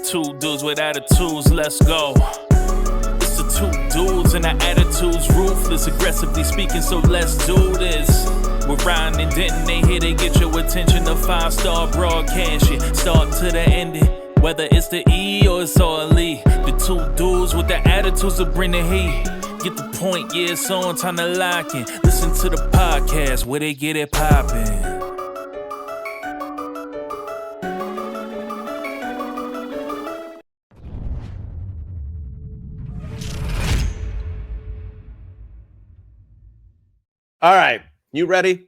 two dudes with attitudes, let's go. It's the two dudes and our attitudes, ruthless, aggressively speaking, so let's do this. We're Ryan and Denton, they here to get your attention. The 5-star broadcast shit, start to the ending. Whether it's the E or it's all Lee, the two dudes with the attitudes will bring the heat. Get the point, yeah, it's on, time to lock in. Listen to the podcast where they get it poppin'. All right, you ready?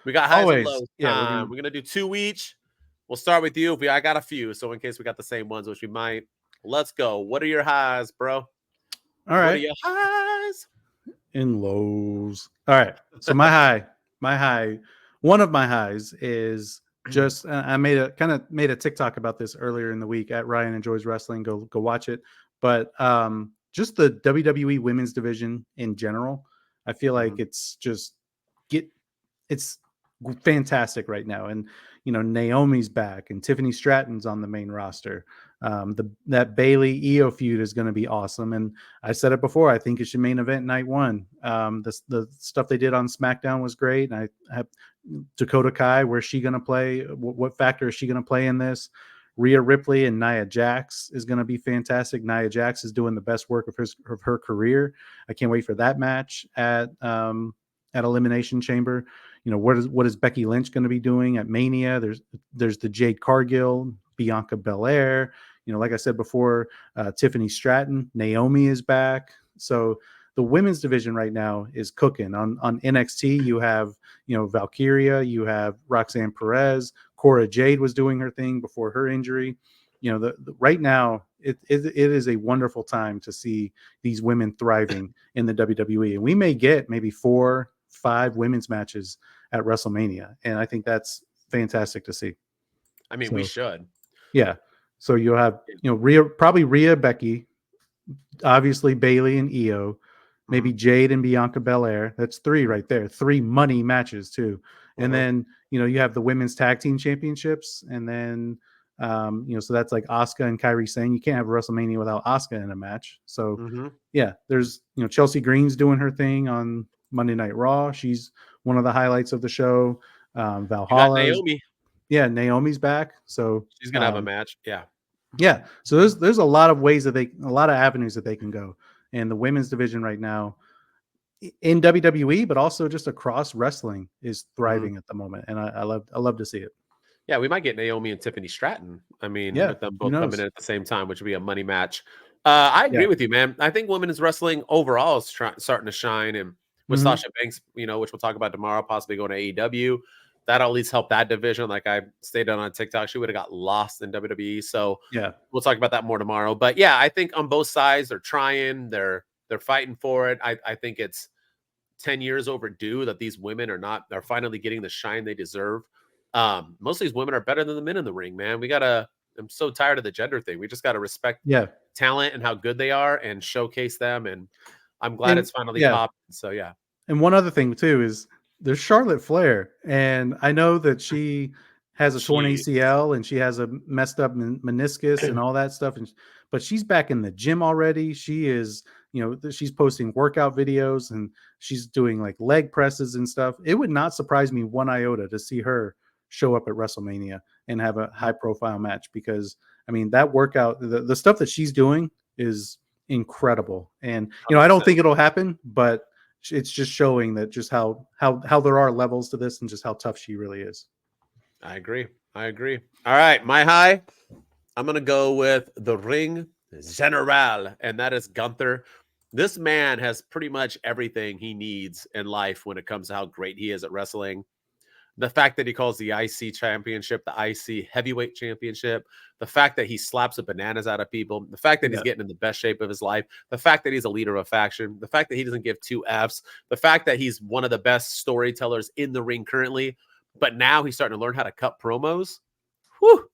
We got highs Always. and lows. Yeah, we're gonna do 2 each. We'll start with you. I got a few, so in case we got the same ones, which we might, let's go. What are your highs, bro? All right. What are your highs and lows? All right. So my high, one of my highs is just I made a TikTok about this earlier in the week at Ryan Enjoys Wrestling. Go watch it. But just the WWE women's division in general, I feel like it's fantastic right now. And Naomi's back and Tiffany Stratton's on the main roster. That Bailey Io feud is going to be awesome. And I said it before, I think it should main event night one. The stuff they did on SmackDown was great. And I have Dakota Kai, where's she going to play? What factor is she going to play in this? Rhea Ripley and Nia Jax is going to be fantastic. Nia Jax is doing the best work of her career. I can't wait for that match at Elimination Chamber. What is Becky Lynch going to be doing at Mania? There's the Jade Cargill, Bianca Belair. Like I said before, Tiffany Stratton, Naomi is back. So the women's division right now is cooking. On NXT, you have Valkyria, you have Roxanne Perez, Cora Jade was doing her thing before her injury. Right now it is a wonderful time to see these women thriving in the WWE, and we may get maybe 4-5 women's matches at WrestleMania, and I think that's fantastic to see. I mean, we should. Yeah. So you'll have Rhea, Becky, obviously Bailey and Io, maybe Jade and Bianca Belair. That's 3 right there. 3 money matches too. And then you have the women's tag team championships, and then so that's like Asuka and Kairi Sane. You can't have WrestleMania without Asuka in a match. So yeah, there's Chelsea Green's doing her thing on Monday Night Raw. She's one of the highlights of the show. Valhalla. Naomi. Yeah, Naomi's back. So she's gonna have a match. Yeah. So there's a lot of ways a lot of avenues that they can go. And the women's division right now in WWE, but also just across wrestling, is thriving at the moment. And I love to see it. Yeah, we might get Naomi and Tiffany Stratton. I mean, with them both coming in at the same time, which would be a money match. I agree with you, man. I think women's wrestling overall is starting to shine, and with Sasha Banks, which we'll talk about tomorrow, possibly going to AEW. That'll at least help that division. Like I stated on TikTok, she would have got lost in WWE. So we'll talk about that more tomorrow. But yeah, I think on both sides, they're trying, they're fighting for it. I think it's 10 years overdue that these women they're finally getting the shine they deserve. Most of these women are better than the men in the ring, man. I'm so tired of the gender thing. We just got to respect talent and how good they are and showcase them. And I'm glad it's finally popped. So yeah. And one other thing too is there's Charlotte Flair, and I know that she has a torn ACL and she has a messed up meniscus and all that stuff. But she's back in the gym already. She is, she's posting workout videos and she's doing like leg presses and stuff. It would not surprise me one iota to see her show up at WrestleMania and have a high profile match, because I mean, that workout, the stuff that she's doing is incredible. And, I don't think it'll happen, but it's just showing that just how there are levels to this and just how tough she really is. I agree. All right. My high, I'm going to go with the Ring General, and that is Gunther. This man has pretty much everything he needs in life when it comes to how great he is at wrestling. The fact that he calls the IC championship, the IC heavyweight championship, the fact that he slaps the bananas out of people, the fact that he's getting in the best shape of his life, the fact that he's a leader of a faction, the fact that he doesn't give 2 Fs, the fact that he's one of the best storytellers in the ring currently, but now he's starting to learn how to cut promos. Whew.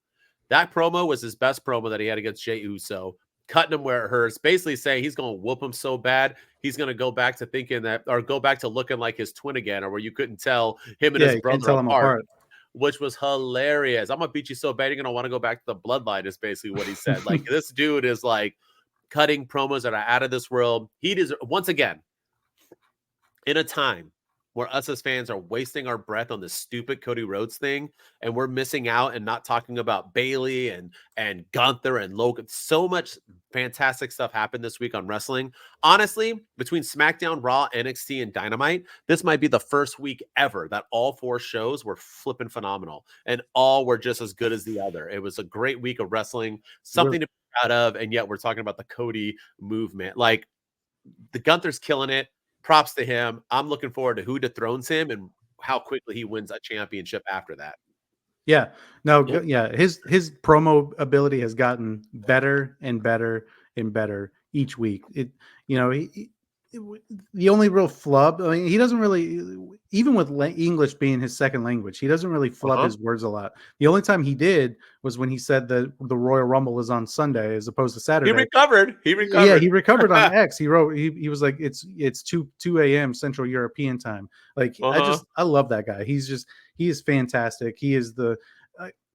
That promo was his best promo that he had against Jey Uso. Cutting him where it hurts, basically saying he's going to whoop him so bad, he's going to go back to looking like his twin again, or where you couldn't tell him and his brother apart. which was hilarious. I'm gonna beat you so bad you're gonna want to go back to the bloodline, is basically what he said. Like, this dude is like cutting promos that are out of this world. He does, once again, in a time where us as fans are wasting our breath on this stupid Cody Rhodes thing, and we're missing out and not talking about Bayley and Gunther and Logan. So much fantastic stuff happened this week on wrestling. Honestly, between SmackDown, Raw, NXT, and Dynamite, this might be the first week ever that all 4 shows were flipping phenomenal, and all were just as good as the other. It was a great week of wrestling, something to be proud of, and yet we're talking about the Cody movement. Like, the Gunther's killing it. Props to him. I'm looking forward to who dethrones him and how quickly he wins a championship after that. Yeah, no, yeah. His promo ability has gotten better and better and better each week. The only real flub, I mean, he doesn't really, even with English being his second language, he doesn't really flub his words a lot. The only time he did was when he said that the Royal Rumble is on Sunday as opposed to Saturday. He recovered. Yeah, he recovered on X. He wrote, he was like, it's 2 a.m. Central European time. Like, I love that guy. He is fantastic. He is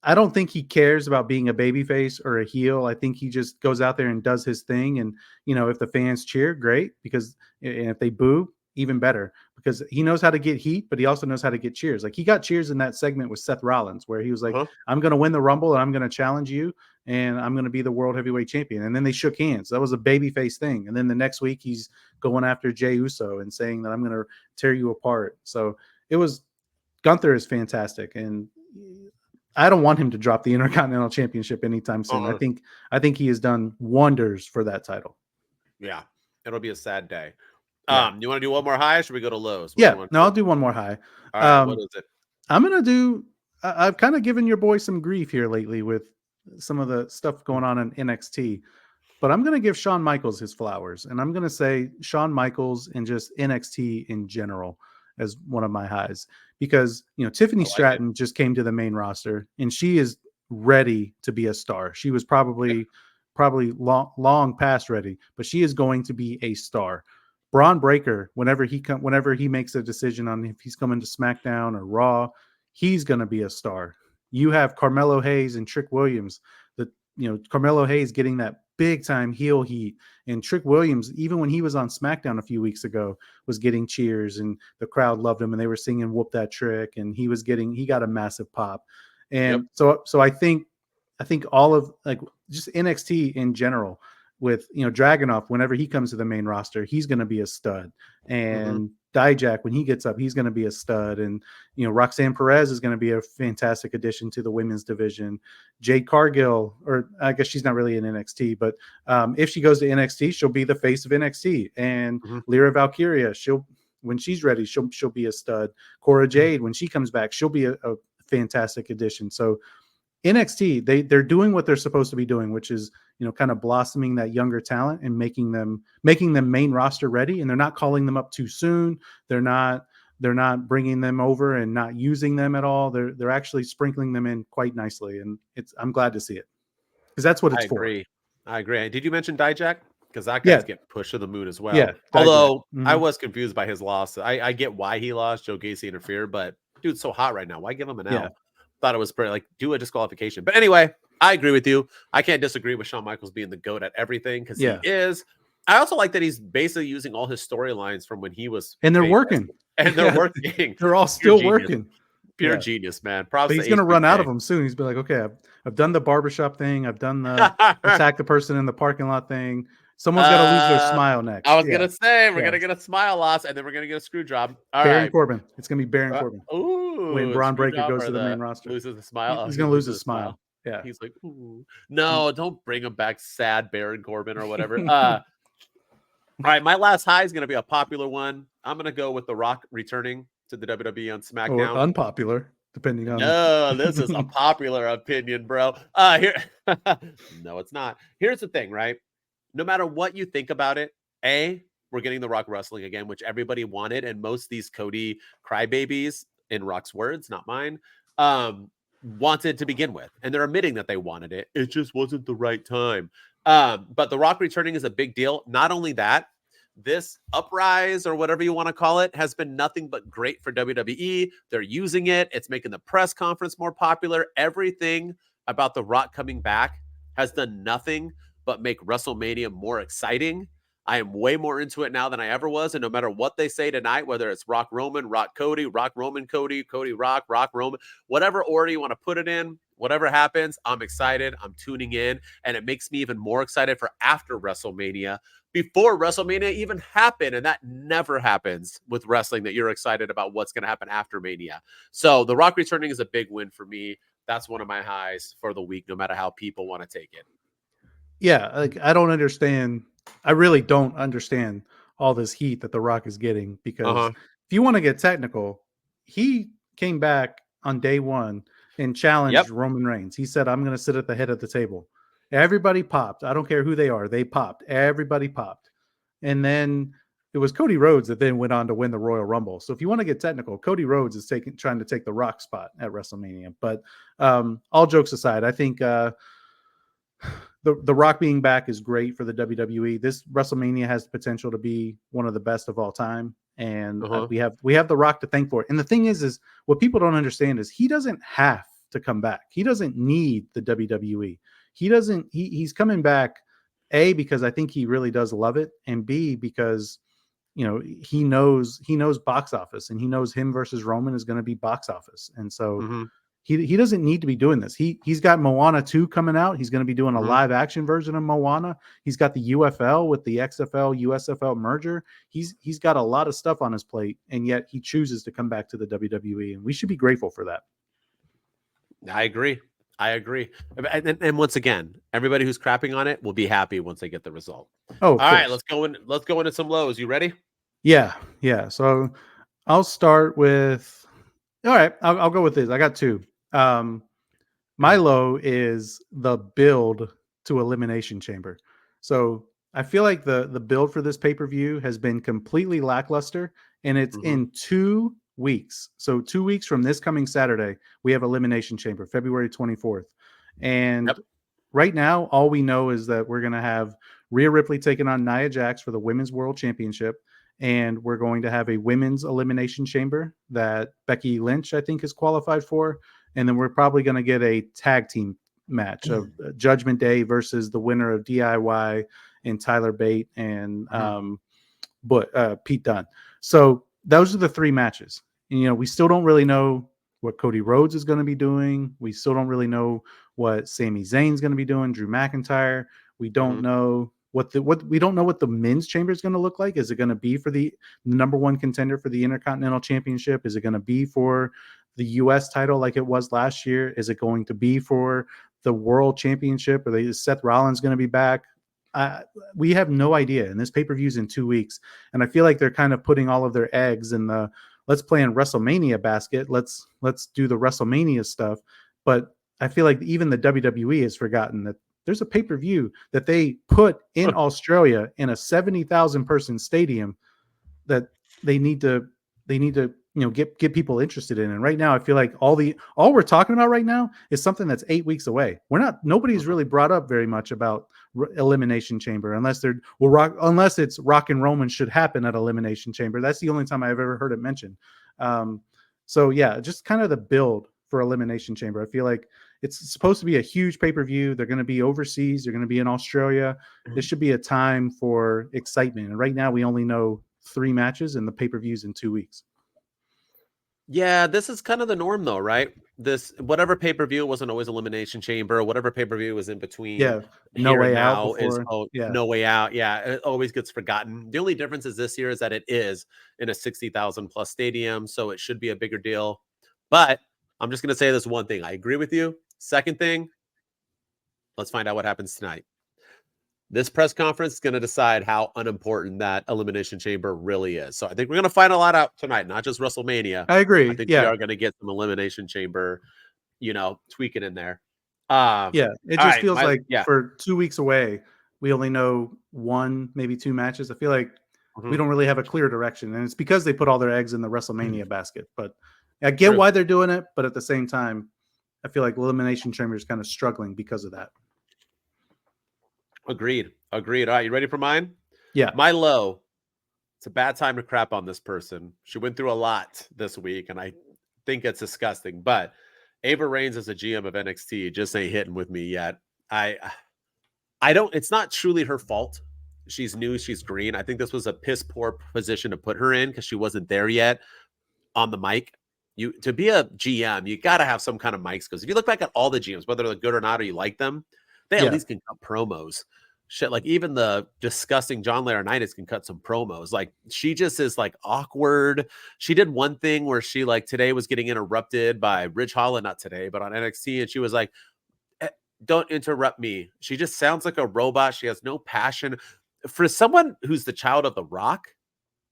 I don't think he cares about being a babyface or a heel. I think he just goes out there and does his thing. And, if the fans cheer, great, and if they boo, even better, because he knows how to get heat, but he also knows how to get cheers. Like, he got cheers in that segment with Seth Rollins, where he was like, I'm going to win the Rumble and I'm going to challenge you and I'm going to be the world heavyweight champion. And then they shook hands. That was a babyface thing. And then the next week he's going after Jey Uso and saying that I'm going to tear you apart. So Gunther is fantastic. And I don't want him to drop the Intercontinental Championship anytime soon. I think he has done wonders for that title. Yeah, it'll be a sad day. Yeah. You want to do one more high, or should we go to lows? I'll do one more high. All right, what is it? I'm gonna do. I've kind of given your boy some grief here lately with some of the stuff going on in NXT, but I'm gonna give Shawn Michaels his flowers, and I'm gonna say Shawn Michaels and just NXT in general as one of my highs, because Tiffany Stratton just came to the main roster and she is ready to be a star. She was probably long past ready, but she is going to be a star. Braun Breaker, whenever he makes a decision on if he's coming to SmackDown or Raw, he's going to be a star. You have Carmelo Hayes and Trick Williams. Carmelo Hayes getting that big time heel heat, and Trick Williams, even when he was on SmackDown a few weeks ago, was getting cheers and the crowd loved him and they were singing "Whoop That Trick," and he got a massive pop. And so I think all of, like, just NXT in general, with Dragunov, whenever he comes to the main roster, he's going to be a stud. And Dijak, when he gets up, he's going to be a stud. And Roxanne Perez is going to be a fantastic addition to the women's division. Jade Cargill, or I guess she's not really in NXT, but if she goes to NXT, she'll be the face of NXT. And Lyra Valkyria, when she's ready, she'll be a stud. Cora Jade, when she comes back, she'll be a fantastic addition. So NXT, they're doing what they're supposed to be doing, which is kind of blossoming that younger talent and making them main roster ready. And they're not calling them up too soon. They're not bringing them over and not using them at all. They're actually sprinkling them in quite nicely, and I'm glad to see it, because that's what it's for. I agree. Did you mention Dijak? Because that guy's getting pushed to the moon as well. Yeah. Dijak. Although I was confused by his loss. I get why he lost. Joe Gacy interfered, but dude's so hot right now. Why give him an L? Yeah. Thought it was pretty, like, do a disqualification. But anyway, I agree with you. I can't disagree with Shawn Michaels being the GOAT at everything, because he is. I also like that he's basically using all his storylines from when he was, and they're working. And they're working. They're all still working. Pure genius, man. Props. But he's going to run out of them soon. He's been like, okay, I've done the barbershop thing. I've done the attack the person in the parking lot thing. Someone's got to lose their smile next. I was going to say, we're going to get a smile loss, and then we're going to get a screw job. Baron Corbin. It's going to be Baron Corbin. Ooh, when Braun Breaker goes to the main roster. Loses the smile. He's going to lose his smile. Yeah. He's like, ooh. No, don't bring him back, sad Baron Corbin or whatever. All right, my last high is going to be a popular one. I'm going to go with The Rock returning to the WWE on SmackDown. Or unpopular, depending on. No, this is a popular opinion, bro. No, it's not. Here's the thing, right? No matter what you think about it, we're getting The Rock wrestling again, which everybody wanted, and most of these Cody crybabies, in Rock's words, not mine, wanted to begin with, and they're admitting that they wanted it. It just wasn't the right time. But The Rock returning is a big deal. Not only that, this uprise or whatever you want to call it has been nothing but great for WWE. They're using it. It's making the press conference more popular. Everything about The Rock coming back has done nothing but make WrestleMania more exciting. I am way more into it now than I ever was. And no matter what they say tonight, whether it's Rock Roman, Rock Cody, Rock Roman Cody, Cody Rock, Rock Roman, whatever order you want to put it in, whatever happens, I'm excited. I'm tuning in. And it makes me even more excited for after WrestleMania, before WrestleMania even happened. And that never happens with wrestling, that you're excited about what's going to happen after Mania. So The Rock returning is a big win for me. That's one of my highs for the week, no matter how people want to take it. Yeah, like I don't understand. I really don't understand all this heat that The Rock is getting, because if you want to get technical, he came back on day one and challenged Roman Reigns. He said, "I'm going to sit at the head of the table." Everybody popped. I don't care who they are. They popped. Everybody popped. And then it was Cody Rhodes that then went on to win the Royal Rumble. So if you want to get technical, Cody Rhodes is trying to take the Rock spot at WrestleMania. But all jokes aside, I think the Rock being back is great for the WWE. This WrestleMania has the potential to be one of the best of all time, and we have the Rock to thank for it. And the thing is what people don't understand is he doesn't have to come back. He doesn't need the WWE. He's coming back, A, because I think he really does love it, and B, because he knows box office, and he knows him versus Roman is going to be box office, and so. He doesn't need to be doing this. He's got Moana 2 coming out. He's going to be doing a live action version of Moana. He's got the UFL with the XFL USFL merger. He's got a lot of stuff on his plate, and yet he chooses to come back to the WWE, and we should be grateful for that. I agree. And once again, everybody who's crapping on it will be happy once they get the result. Oh, all right, let's go into some lows. You ready? Yeah. So I'll start with. All right, I'll go with this. I got two. My low is the build to Elimination Chamber. So I feel like the build for this pay-per-view has been completely lackluster, and it's in 2 weeks. So 2 weeks from this coming Saturday, we have Elimination Chamber, February 24th. And right now, all we know is that we're going to have Rhea Ripley taking on Nia Jax for the Women's World Championship. And we're going to have a women's elimination chamber that Becky Lynch, I think, is qualified for. And then we're probably going to get a tag team match of Judgment Day versus the winner of DIY and Tyler Bate and Pete Dunne. So those are the 3 matches. And, we still don't really know what Cody Rhodes is going to be doing. We still don't really know what Sami Zayn's going to be doing, Drew McIntyre. We don't know we don't know what the men's chamber is going to look like. Is it going to be for the number 1 contender for the Intercontinental Championship? Is it going to be for the U.S. title like it was last year? Is it going to be for the World Championship? Is Seth Rollins going to be back? We have no idea. And this pay-per-view is in 2 weeks. And I feel like they're kind of putting all of their eggs in the let's play in WrestleMania basket. Let's do the WrestleMania stuff. But I feel like even the WWE has forgotten that there's a pay-per-view that they put in Australia in a 70,000 person stadium that they need to get people interested in. And right now I feel like all we're talking about right now is something that's 8 weeks away. Nobody's really brought up very much about Elimination Chamber unless it's Rock and Roman should happen at Elimination Chamber. That's the only time I've ever heard it mentioned. So yeah, just kind of the build for Elimination Chamber. I feel like it's supposed to be a huge pay-per-view. They're going to be overseas. They're going to be in Australia. This should be a time for excitement. And right now we only know 3 matches, and the pay-per-views in 2 weeks. Yeah, this is kind of the norm though, right? This whatever pay-per-view wasn't always Elimination Chamber, whatever pay-per-view was in between. Yeah, No Way Out is No Way Out. Yeah, it always gets forgotten. The only difference is this year is that it is in a 60,000 plus stadium, so it should be a bigger deal. But I'm just going to say this one thing. I agree with you. Second thing, let's find out what happens tonight. This press conference is going to decide how unimportant that Elimination Chamber really is. So I think we're going to find a lot out tonight, not just WrestleMania. I agree. I think we are going to get some Elimination Chamber, tweaking in there. It just feels like for 2 weeks away, we only know 1, maybe 2 matches. I feel like we don't really have a clear direction. And it's because they put all their eggs in the WrestleMania basket. But I get why they're doing it. But at the same time, I feel like Elimination Chamber is kind of struggling because of that. Agreed. All right, you ready for mine? Yeah. My low it's a bad time to crap on this person. She went through a lot this week, and I think it's disgusting. But Ava Reigns as a GM of NXT just ain't hitting with me yet. I don't. It's not truly her fault. She's new. She's green. I think this was a piss poor position to put her in because she wasn't there yet on the mic. You to be a GM, you got to have some kind of mics. Because if you look back at all the GMs, whether they're good or not, or you like them, they at least can cut promos. Shit, like even the disgusting John Laurinaitis can cut some promos. Like she just is like awkward. She did one thing where she like today was getting interrupted by Ridge Holland, not today, but on NXT, and she was like, "Don't interrupt me." She just sounds like a robot. She has no passion. For someone who's the child of The Rock,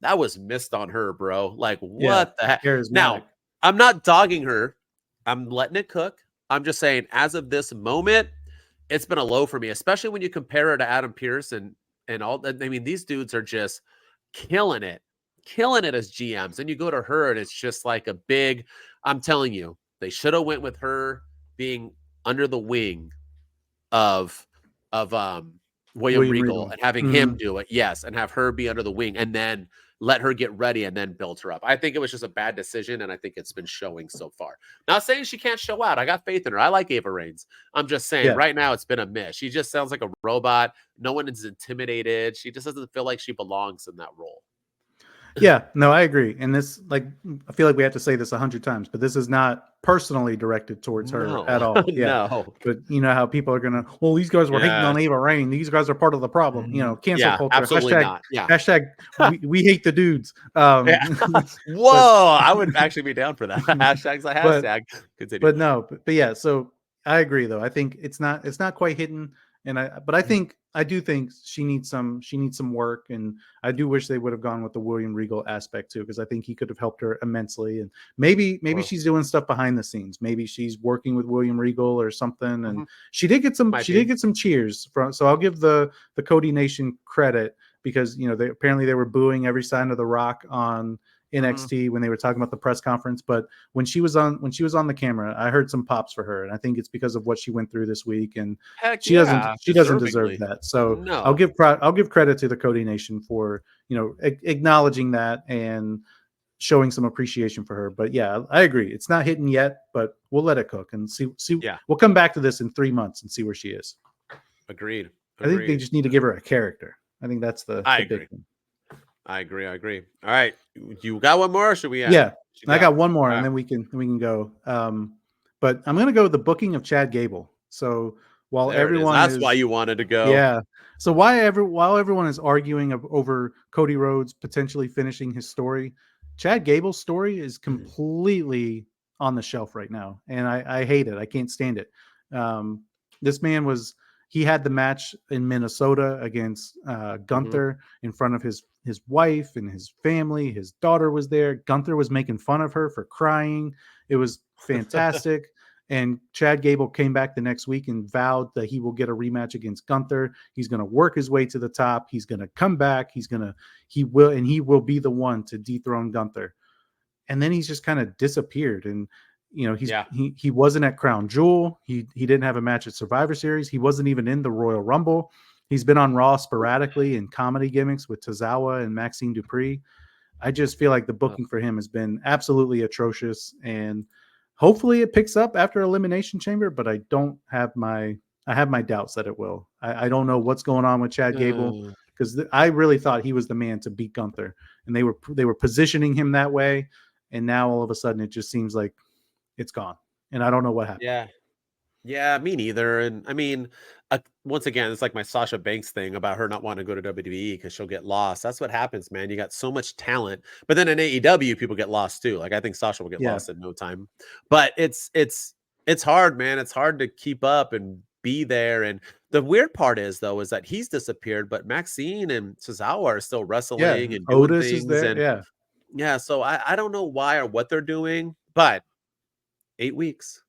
that was missed on her, bro. Like what the heck? Now I'm not dogging her. I'm letting it cook. I'm just saying, as of this moment, it's been a low for me, especially when you compare her to Adam Pearce and all that. I mean, these dudes are just killing it as GMs. And you go to her and it's just like a big, I'm telling you, they should have went with her being under the wing of William Regal and having him do it. Yes. And have her be under the wing and then let her get ready and then build her up. I think it was just a bad decision, and I think it's been showing so far. Not saying she can't show out. I got faith in her. I like Ava Reigns. I'm just saying right now it's been a miss. She just sounds like a robot. No one is intimidated. She just doesn't feel like she belongs in that role. Yeah, no, I agree. And this, like, I feel like we have to say this 100 times, but this is not personally directed towards her at all. Yeah. No. But you know how people are going to, well, these guys were hating on Ava Reigns. These guys are part of the problem. You know, cancel culture. Absolutely hashtag, not. Yeah. Hashtag we hate the dudes. Whoa, I would actually be down for that. Hashtag's a hashtag. Continue. But no, but yeah, so I agree though. I think it's not quite hitting. And I do think she needs some work, and I do wish they would have gone with the William Regal aspect too, because I think he could have helped her immensely. And maybe she's doing stuff behind the scenes. Maybe she's working with William Regal or something. And she did get some cheers from. So I'll give the Cody Nation credit, because you know apparently they were booing every sign of The Rock on NXT when they were talking about the press conference, but when she was on the camera, I heard some pops for her, and I think it's because of what she went through this week, and she doesn't deserve that. So no. I'll give credit to the Cody Nation for acknowledging that and showing some appreciation for her. But yeah, I agree, it's not hitting yet, but we'll let it cook and see. Yeah, we'll come back to this in 3 months and see where she is. Agreed. I think they just need to give her a character. I think that's the big thing. I agree. All right. You got one more, or should we? Yeah, I got one more, and then we can go. But I'm going to go with the booking of Chad Gable. So while that's why you wanted to go. Yeah. So while everyone is arguing over Cody Rhodes potentially finishing his story, Chad Gable's story is completely on the shelf right now, and I hate it. I can't stand it. This man he had the match in Minnesota against Gunther in front of his wife and his family. His daughter was there. Gunther was making fun of her for crying. It was fantastic. And Chad Gable came back the next week and vowed that he will get a rematch against Gunther. He's going to work his way to the top. He's going to come back. He will be the one to dethrone Gunther. And then he's just kind of disappeared. And he wasn't at Crown Jewel. He didn't have a match at Survivor Series. He wasn't even in the Royal Rumble. He's been on Raw sporadically in comedy gimmicks with Tozawa and Maxine Dupree. I just feel like the booking for him has been absolutely atrocious, and hopefully it picks up after Elimination Chamber, but I have my doubts that it will. I don't know what's going on with Chad Gable, because I really thought he was the man to beat Gunther, and they were positioning him that way, and now all of a sudden it just seems like it's gone, and I don't know what happened. Yeah, me neither. And I mean, once again, it's like my Sasha Banks thing about her not wanting to go to WWE because she'll get lost. That's what happens, man. You got so much talent, but then in AEW, people get lost too. Like I think Sasha will get lost in no time. But it's hard, man. It's hard to keep up and be there. And the weird part is that he's disappeared, but Maxine and Tozawa are still wrestling and doing Otis things. Is there. And so I don't know why or what they're doing, but 8 weeks.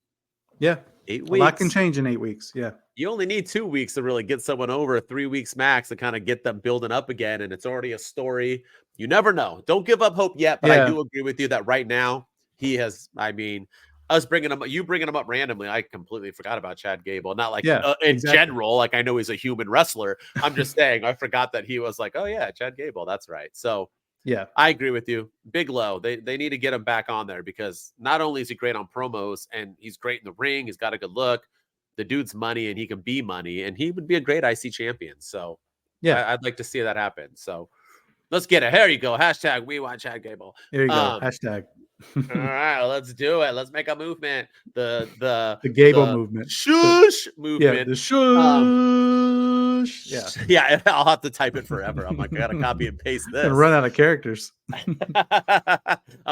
Yeah. 8 weeks. A lot can change in 8 weeks. Yeah. You only need 2 weeks to really get someone over, 3 weeks max to kind of get them building up again. And it's already a story. You never know. Don't give up hope yet. But I do agree with you that right now he has, us bringing him, you bringing him up randomly. I completely forgot about Chad Gable. Not like in general, like I know he's a human wrestler. I'm just saying, I forgot that he was like, oh yeah, Chad Gable. That's right. So Yeah, I agree with you. Bigelow, they need to get him back on there because not only is he great on promos and he's great in the ring, he's got a good look. The dude's money and he can be money, and he would be a great IC champion. So yeah, I'd like to see that happen. So let's get it. Here you go. Hashtag we want Chad Gable. there you go. Hashtag. All right, let's do it. Let's make a movement. The Gable movement. Shush movement. Yeah, the shush. Yeah. I'll have to type it forever. I'm like, I gotta copy and paste this. And run out of characters. I'm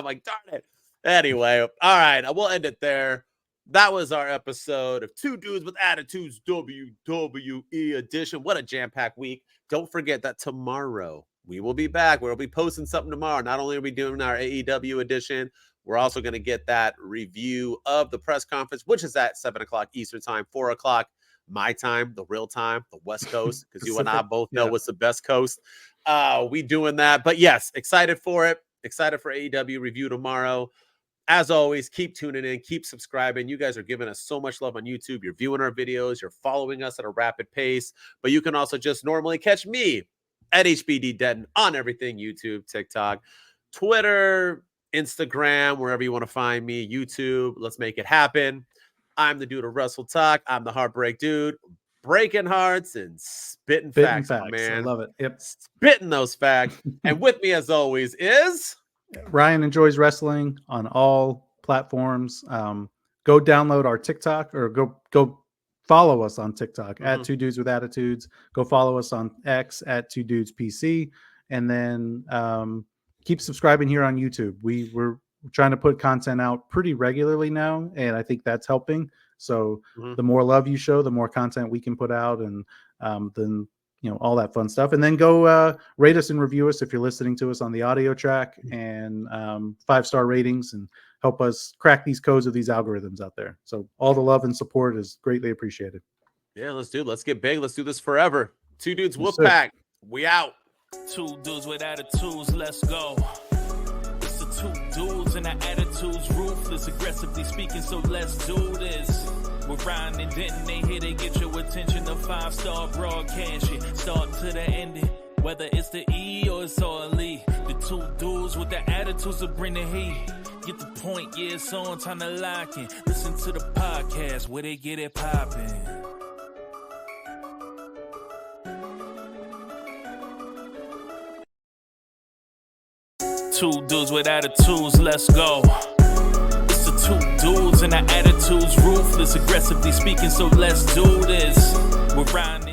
like, darn it. Anyway, all right, we'll end it there. That was our episode of Two Dudes with Attitudes WWE edition. What a jam-packed week. Don't forget that tomorrow we will be back. We'll be posting something tomorrow. Not only are we doing our AEW edition, we're also going to get that review of the press conference, which is at 7 o'clock Eastern time, 4 o'clock my time, the real time, the West Coast, because you and I both know what's the best coast. We doing that. But yes, excited for it. Excited for AEW review tomorrow. As always, keep tuning in, keep subscribing. You guys are giving us so much love on YouTube. You're viewing our videos. You're following us at a rapid pace. But you can also just normally catch me at HBD Denton on everything, YouTube, TikTok, Twitter, Instagram, wherever you want to find me, YouTube. Let's make it happen. I'm the dude of Wrestle Talk. I'm the Heartbreak Dude. Breaking hearts and spitting facts, man. I love it. Yep. Spitting those facts. And with me, as always, is... Ryan enjoys wrestling on all platforms. Go download our TikTok or go follow us on TikTok at Two Dudes with Attitudes. Go follow us on X at Two Dudes PC, and then keep subscribing here on YouTube. We're trying to put content out pretty regularly now, and I think that's helping. So the more love you show, the more content we can put out, and then all that fun stuff. And then go rate us and review us if you're listening to us on the audio track, and 5-star ratings, and help us crack these codes of these algorithms out there. So all the love and support is greatly appreciated. Yeah, let's get big. Let's do this forever. Two Dudes Wolfpack. We out. Two dudes with attitudes, let's go. It's the two dudes and our attitudes, ruthless, aggressively speaking, so let's do this. We're Ryan and Denton, they here to get your attention. The 5-star broadcast, shit, start to the ending. Whether it's the E or it's all E, the two dudes with the attitudes that bring the heat. Get the point, yeah, it's on, time to lock in. Listen to the podcast where they get it poppin'. Two dudes with attitudes, let's go. Two dudes and our attitudes, ruthless, aggressively speaking, so let's do this. We're riding.